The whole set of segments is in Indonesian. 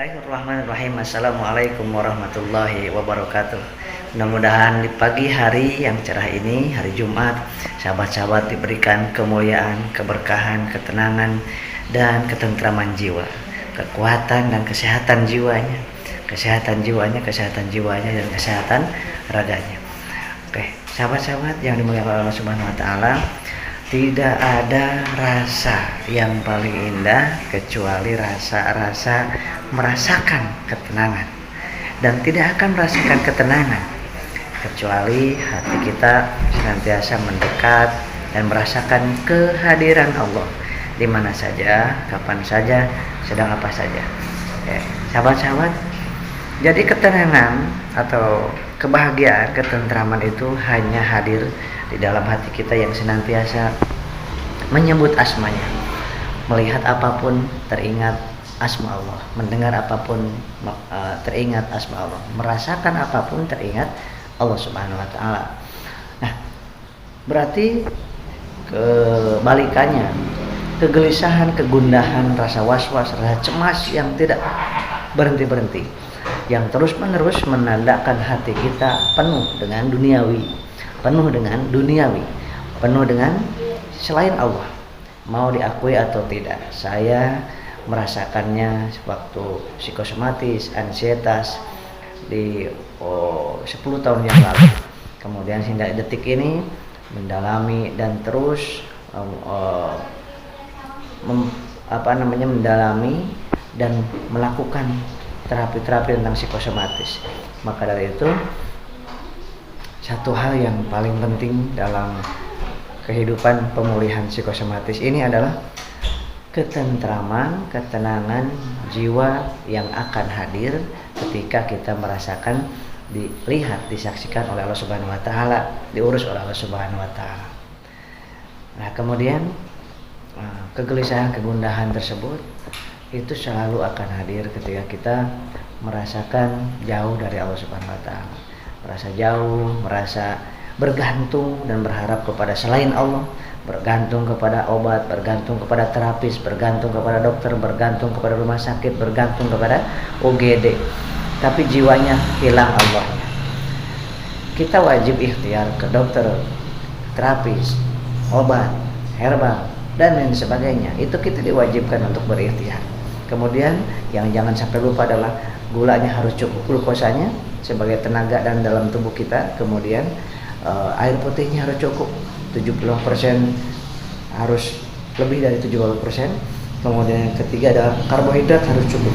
Bismillahirrahmanirrahim. Assalamualaikum warahmatullahi wabarakatuh. Mudah-mudahan di pagi hari yang cerah ini, hari Jumat, sahabat-sahabat diberikan kemuliaan, keberkahan, ketenangan, dan ketentraman jiwa, kekuatan dan kesehatan jiwanya, kesehatan jiwanya, dan kesehatan raganya. Oke, sahabat-sahabat yang dimuliakan Allah Subhanahu wa taala, tidak ada rasa yang paling indah kecuali rasa merasakan ketenangan, dan tidak akan merasakan ketenangan kecuali hati kita senantiasa mendekat dan merasakan kehadiran Allah di mana saja, kapan saja, sedang apa saja. Sahabat-sahabat, jadi ketenangan atau kebahagiaan, ketentraman itu hanya hadir di dalam hati kita yang senantiasa menyebut asmanya, melihat apapun teringat asma Allah, mendengar apapun teringat asma Allah, merasakan apapun teringat Allah Subhanahu wa taala. Nah, berarti kebalikannya, kegelisahan, kegundahan, rasa was-was, rasa cemas yang tidak berhenti-berhenti, yang terus-menerus menandakan hati kita penuh dengan duniawi, penuh dengan selain Allah, mau diakui atau tidak. Saya merasakannya waktu psikosomatis, ansietas di 10 tahun yang lalu. Kemudian hingga detik ini mendalami dan terus mendalami dan melakukan terapi-terapi tentang psikosomatis. Maka dari itu, satu hal yang paling penting dalam kehidupan pemulihan psikosomatis ini adalah ketentraman, ketenangan jiwa yang akan hadir ketika kita merasakan, dilihat, disaksikan oleh Allah Subhanahu wa taala, diurus oleh Allah Subhanahu wa taala. Nah, kemudian kegelisahan, kegundahan tersebut itu selalu akan hadir ketika kita merasakan jauh dari Allah Subhanahu wa taala, merasa jauh, merasa bergantung dan berharap kepada selain Allah, bergantung kepada obat, bergantung kepada terapis, bergantung kepada dokter, bergantung kepada rumah sakit, bergantung kepada UGD, tapi jiwanya hilang Allahnya. Kita wajib ikhtiar ke dokter, terapis, obat, herbal, dan lain sebagainya. Itu kita diwajibkan untuk berikhtiar. Kemudian yang jangan sampai lupa adalah gulanya harus cukup, glukosanya sebagai tenaga dan dalam tubuh kita. Kemudian air putihnya harus cukup, 70% harus lebih dari 70%. Kemudian yang ketiga adalah karbohidrat harus cukup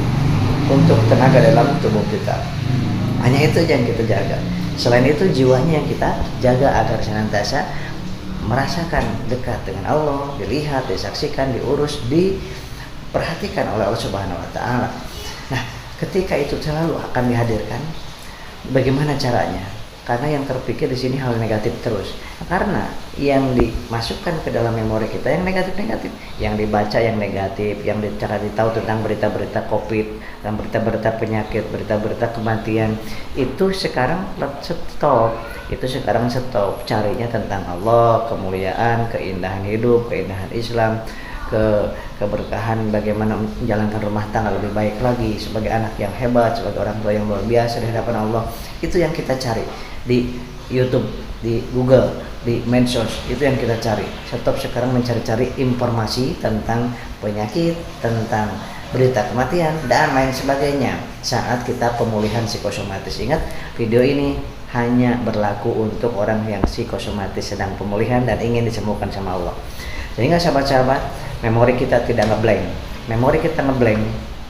untuk tenaga dalam tubuh kita. Hanya itu yang kita jaga. Selain itu, jiwanya yang kita jaga agar senantiasa merasakan dekat dengan Allah, dilihat, disaksikan, diurus, diperhatikan oleh Allah Subhanahu wa taala. Nah, ketika itu selalu akan dihadirkan. Bagaimana caranya? Karena yang terpikir di sini hal negatif terus. Karena yang dimasukkan ke dalam memori kita yang negatif-negatif, yang dibaca yang negatif, yang dicari tahu tentang berita-berita COVID dan berita-berita penyakit, berita-berita kematian, itu sekarang stop. Carinya tentang Allah, kemuliaan, keindahan hidup, keindahan Islam, keberkahan, bagaimana menjalankan rumah tangga lebih baik lagi, sebagai anak yang hebat, sebagai orang tua yang luar biasa di hadapan Allah. Itu yang kita cari di YouTube, di Google, di medsos, itu yang kita cari. Stop sekarang mencari-cari informasi tentang penyakit, tentang berita kematian, dan lain sebagainya saat kita pemulihan psikosomatis. Ingat, video ini hanya berlaku untuk orang yang psikosomatis sedang pemulihan dan ingin disembuhkan sama Allah. Sehingga sahabat-sahabat, memori kita tidak ngeblank. Memori kita ngeblank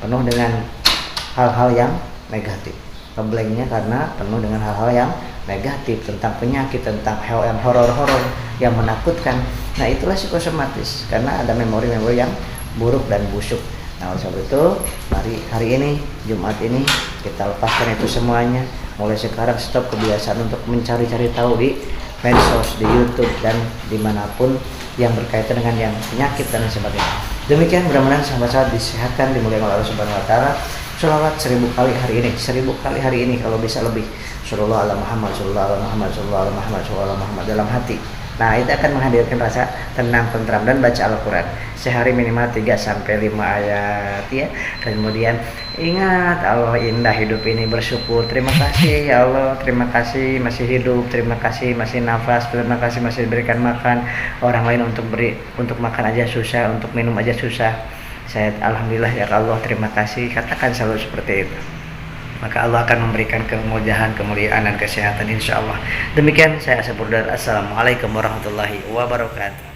penuh dengan hal-hal yang negatif. Ngeblanknya karena penuh dengan hal-hal yang negatif, tentang penyakit, tentang hal yang horor-horor, yang menakutkan. Nah, itulah psikosomatis, karena ada memori-memori yang buruk dan busuk. Nah, oleh sebab itu, mari hari ini, Jumat ini, kita lepaskan itu semuanya. Mulai sekarang stop kebiasaan untuk mencari-cari tahu di medsos, di YouTube, dan dimanapun yang berkaitan dengan yang penyakit dan sebagainya. Demikian, mudah-mudahan sahabat-sahabat disehatkan, dimuliakan oleh Allah Subhanahu wa taala. Sholawat 1000 kali hari ini, 1000 kali hari ini, kalau bisa lebih. Sallallahu ala Muhammad, sallallahu ala Muhammad, sallallahu ala Muhammad, sallallahu ala Muhammad dalam hati. Nah, itu akan menghadirkan rasa tenang, tentram, dan baca Al-Quran sehari minimal 3 sampai 5 ayat ya. Kemudian Ingat Allah indah hidup ini, bersyukur. Terima kasih ya Allah, terima kasih masih hidup, terima kasih masih nafas, terima kasih masih diberikan makan. Orang lain untuk makan aja susah, untuk minum aja susah. Saya alhamdulillah ya Allah, terima kasih. Katakan selalu seperti itu. Maka Allah akan memberikan kemudahan, kemuliaan dan kesehatan insya Allah. Demikian saya Asep Burdar. Assalamualaikum warahmatullahi wabarakatuh.